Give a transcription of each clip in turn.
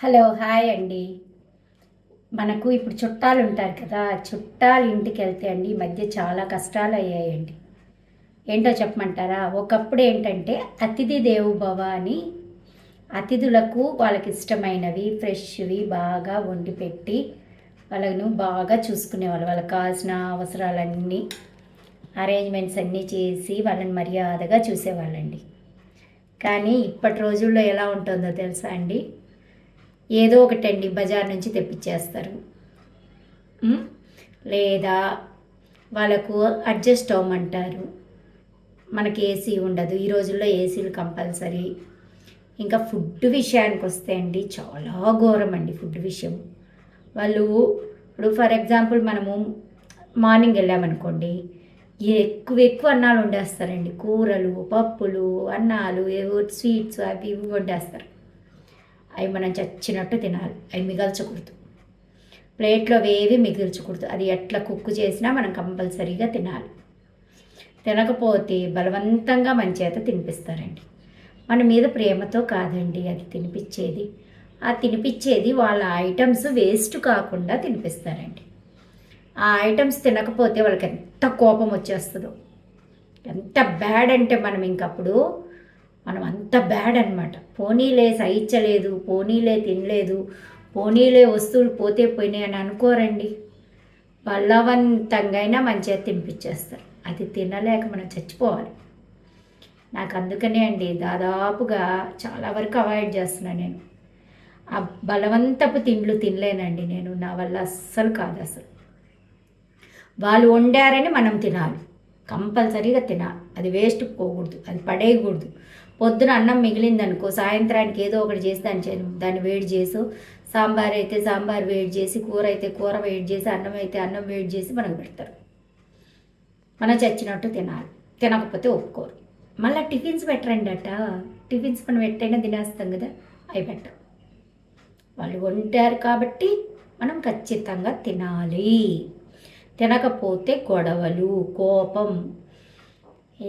Hello hi అండి. మనకు ఇప్పుడు చుట్టాలు ఉంటారు కదా, చుట్టాలు ఇంటికి వెళ్తే అండి ఈ మధ్య చాలా కష్టాలు అయ్యాయండి. ఏంటో చెప్పమంటారా? ఒకప్పుడు ఏంటంటే అతిథి దేవోభవ అని అతిథులకు వాళ్ళకి ఇష్టమైనవి ఫ్రెష్వి బాగా వండి పెట్టి వాళ్ళను బాగా చూసుకునేవాళ్ళు. వాళ్ళకి కావాల్సిన అవసరాలన్నీ అరేంజ్మెంట్స్ అన్నీ చేసి వాళ్ళని మర్యాదగా చూసేవాళ్ళండి. కానీ ఇప్పటి రోజుల్లో ఎలా ఉంటుందో తెలుసా అండి? ఏదో ఒకటండి బజార్ నుంచి తెప్పించేస్తారు. లేదా వాళ్ళకు అడ్జస్ట్ అవ్వమంటారు. మనకి ఏసీ ఉండదు, ఈ రోజుల్లో ఏసీలు కంపల్సరీ. ఇంకా ఫుడ్ విషయానికి వస్తే అండి చాలా ఘోరం అండి ఫుడ్ విషయం. వాళ్ళు ఇప్పుడు ఫర్ ఎగ్జాంపుల్ మనము మార్నింగ్ వెళ్ళామనుకోండి, ఎక్కువ ఎక్కువ అన్నాలు వండేస్తారండి. కూరలు, పప్పులు, అన్నాలు, ఏవో స్వీట్స్ అవి ఇవి వండేస్తారు. అవి మనం చచ్చినట్టు తినాలి, అవి మిగల్చకూడదు. ప్లేట్లో వేవి మిగిల్చకూడదు. అది ఎట్లా కుక్ చేసినా మనం కంపల్సరీగా తినాలి. తినకపోతే బలవంతంగా మన చేత తినిపిస్తారండి. మన మీద ప్రేమతో కాదండి అది తినిపించేది. ఆ తినిపించేది వాళ్ళ ఐటమ్స్ వేస్ట్ కాకుండా తినిపిస్తారండి. ఆ ఐటమ్స్ తినకపోతే వాళ్ళకి ఎంత కోపం వచ్చేస్తుందో, ఎంత బ్యాడ్ అంటే మనం ఇంకప్పుడు మనం అంత బ్యాడ్ అనమాట. పోనీలే సహించలేదు, పోనీలే తినలేదు, పోనీలే వస్తువులు పోతే పోయినాయి అని అనుకోరండి. బలవంతంగా మన చేతి తినిపించేస్తారు. అది తినలేక మనం చచ్చిపోవాలి. నాకు అందుకనే అండి దాదాపుగా చాలా వరకు అవాయిడ్ చేస్తున్నాను నేను. ఆ బలవంతపు తిండ్లు తినలేనండి నేను, నా వల్ల అస్సలు కాదు. అసలు వాళ్ళు వండారని మనం తినాలి, కంపల్సరీగా తినాలి. అది వేస్ట్ పోకూడదు, అది పడేయకూడదు. పొద్దున అన్నం మిగిలిందనుకో, సాయంత్రానికి ఏదో ఒకటి చేసి దాన్ని వేడి చేసి, సాంబార్ అయితే సాంబార్ వేడి చేసి, కూర అయితే కూర వేడి చేసి, అన్నం అయితే అన్నం వేడి చేసి మనకు పెడతారు. మనం చచ్చినట్టు తినాలి. తినకపోతే ఒప్పుకోరు. మళ్ళీ టిఫిన్స్ పెట్టరండి అట. టిఫిన్స్ మనం ఎట్టయినా తినేస్తాం కదా, అవి పెట్టరు. వాళ్ళు వండారు కాబట్టి మనం ఖచ్చితంగా తినాలి. తినకపోతే గొడవలు, కోపం,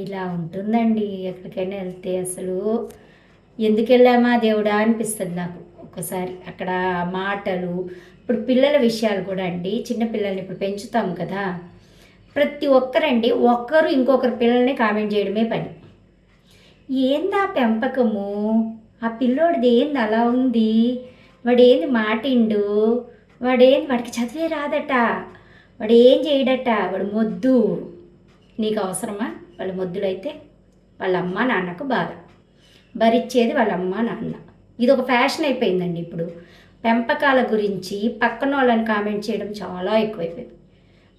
ఇలా ఉంటుందండి. ఎక్కడికైనా వెళ్తే అసలు ఎందుకు వెళ్ళామా దేవుడా అనిపిస్తుంది నాకు ఒక్కసారి. అక్కడ మాటలు, ఇప్పుడు పిల్లల విషయాలు కూడా అండి, చిన్నపిల్లల్ని ఇప్పుడు పెంచుతాం కదా, ప్రతి ఒక్కరండి ఒక్కరు ఇంకొకరు పిల్లల్ని కామెంట్ చేయడమే పని. ఏందా పెంపకము, ఆ పిల్లోడిది ఏంది అలా ఉంది, వాడేంది మాటిండు, వాడికి చదివే రాదట, వాడు ఏం చేయడట, వాడు మొద్దు. నీకు అవసరమా? వాళ్ళ మొద్దులైతే వాళ్ళ అమ్మ నాన్నకు బాధ భరిచ్చేది వాళ్ళ అమ్మ నాన్న. ఇది ఒక ఫ్యాషన్ అయిపోయిందండి ఇప్పుడు. పెంపకాల గురించి పక్కన వాళ్ళని కామెంట్ చేయడం చాలా ఎక్కువైపోయింది.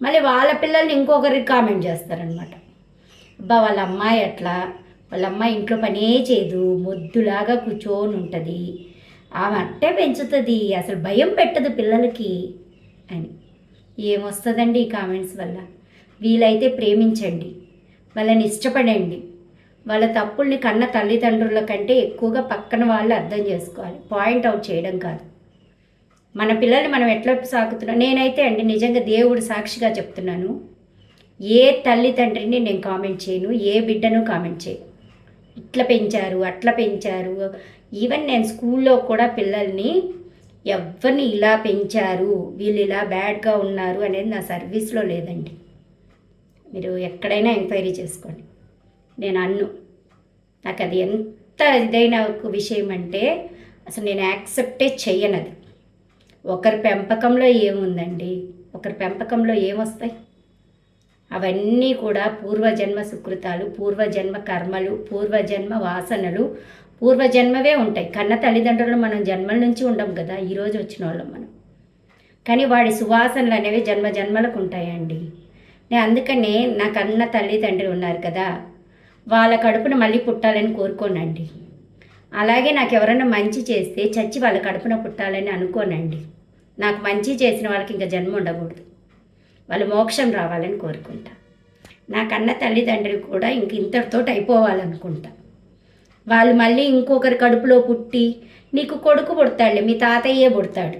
మళ్ళీ వాళ్ళ పిల్లల్ని ఇంకొకరికి కామెంట్ చేస్తారనమాట. అబ్బా వాళ్ళ అమ్మాయి అట్లా, వాళ్ళ అమ్మాయి ఇంట్లో పనే చేయదు, మొద్దులాగా కూర్చొని ఉంటుంది, ఆమె అట్టే పెంచుతుంది, అసలు భయం పెట్టదు పిల్లలకి అని. ఏమొస్తుందండి ఈ కామెంట్స్ వల్ల? వీలైతే ప్రేమించండి, వాళ్ళని ఇష్టపడండి. వాళ్ళ తప్పుల్ని కన్న తల్లిదండ్రుల కంటే ఎక్కువగా పక్కన వాళ్ళు అర్థం చేసుకోవాలి, పాయింట్ అవుట్ చేయడం కాదు. మన పిల్లల్ని మనం ఎట్లా సాకుతున్నాం. నేనైతే అండి నిజంగా దేవుడు సాక్షిగా చెప్తున్నాను, ఏ తల్లిదండ్రిని నేను కామెంట్ చేయను, ఏ బిడ్డను కామెంట్ చేయను. ఇట్లా పెంచారు, అట్లా పెంచారు. ఈవెన్ నేను స్కూల్లో కూడా పిల్లల్ని ఎవరిని ఇలా పెంచారు, వీళ్ళు ఇలా బ్యాడ్గా ఉన్నారు అనేది నా సర్వీస్లో లేదండి. మీరు ఎక్కడైనా ఎంక్వైరీ చేసుకోండి. నేను నాకు అది ఎంత ఇదైన ఒక విషయం అంటే అసలు నేను యాక్సెప్టే చెయ్యనది. ఒకరి పెంపకంలో ఏముందండి, ఒకరి పెంపకంలో ఏమొస్తాయి? అవన్నీ కూడా పూర్వజన్మ సుకృతాలు, పూర్వజన్మ కర్మలు, పూర్వజన్మ వాసనలు, పూర్వజన్మవే ఉంటాయి. కన్న తల్లిదండ్రులు మనం జన్మల నుంచి ఉండం కదా, ఈరోజు వచ్చిన వాళ్ళం మనం. కానీ వాడి సువాసనలు అనేవి జన్మ జన్మలకు ఉంటాయండి. నేను అందుకనే నా కన్న తల్లిదండ్రులు ఉన్నారు కదా, వాళ్ళ కడుపున మళ్ళీ పుట్టాలని కోరుకోనండి. అలాగే నాకు ఎవరైనా మంచి చేస్తే చచ్చి వాళ్ళ కడుపున పుట్టాలని అనుకోనండి. నాకు మంచి చేసిన వాళ్ళకి ఇంకా జన్మ ఉండకూడదు, వాళ్ళు మోక్షం రావాలని కోరుకుంటా. నా కన్న తల్లిదండ్రులు కూడా ఇంతటితో అయిపోవాలనుకుంటా. వాళ్ళు మళ్ళీ ఇంకొకరి కడుపులో పుట్టి నీకు కొడుకు పుడతాడులే, మీ తాతయ్యే పుడతాడు,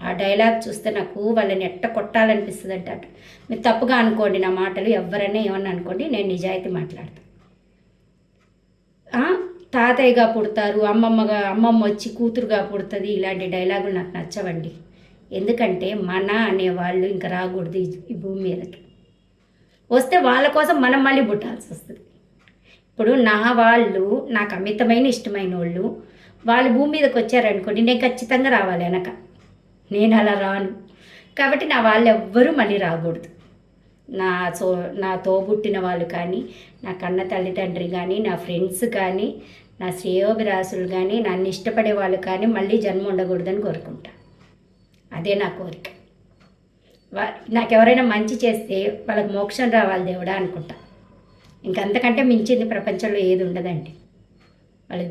ఆ డైలాగ్ చూస్తే నాకు వాళ్ళని ఎట్ట కొట్టాలనిపిస్తుంది అంటే అటు. మీరు తప్పుగా అనుకోండి నా మాటలు, ఎవరైనా ఏమన్నా అనుకోండి, నేను నిజాయితీ మాట్లాడతాను. తాతయ్యగా పుడతారు, అమ్మమ్మ వచ్చి కూతురుగా పుడుతుంది, ఇలాంటి డైలాగులు నాకు నచ్చవండి. ఎందుకంటే మన అనేవాళ్ళు ఇంకా రాకూడదు ఈ భూమి మీదకి. వస్తే వాళ్ళ కోసం మనం మళ్ళీ పుట్టాల్సి వస్తుంది. ఇప్పుడు నా వాళ్ళు నాకు అమితమైన ఇష్టమైన వాళ్ళు భూమి మీదకి వచ్చారనుకోండి, నేను ఖచ్చితంగా రావాలి వెనక. నేను అలా రాను. కాబట్టి నా వాళ్ళు ఎవ్వరూ మళ్ళీ రాకూడదు. నా తోబుట్టిన వాళ్ళు కానీ, నా కన్న తల్లిదండ్రి కానీ, నా ఫ్రెండ్స్ కానీ, నా శ్రేయోభిలాషులు కానీ, నన్ను ఇష్టపడే వాళ్ళు కానీ మళ్ళీ జన్మ ఉండకూడదని కోరుకుంటా. అదే నా కోరిక. నాకెవరైనా మంచి చేస్తే వాళ్ళకి మోక్షం రావాలి దేవుడా అనుకుంటా. ఇంకంతకంటే మించింది ప్రపంచంలో ఏది ఉండదండి. వాళ్ళు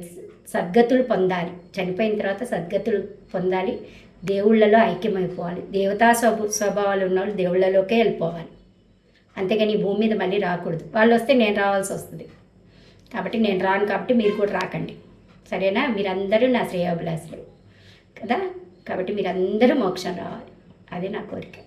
సద్గతులు పొందాలి, చనిపోయిన తర్వాత సద్గతులు పొందాలి, దేవుళ్ళలో ఐక్యమైపోవాలి. దేవతా స్వభావాలు ఉన్న వాళ్ళు దేవుళ్ళలోకే వెళ్ళిపోవాలి. అంతేగాని ఈ భూమి మీద మళ్ళీ రాకూడదు. వాళ్ళు వస్తే నేను రావాల్సి వస్తుంది. కాబట్టి నేను రాను, కాబట్టి మీరు కూడా రాకండి, సరేనా? మీరందరూ నా శ్రేయోభిలాషులు కదా, కాబట్టి మీరందరూ మోక్షం రావాలి. అది నా కోరిక.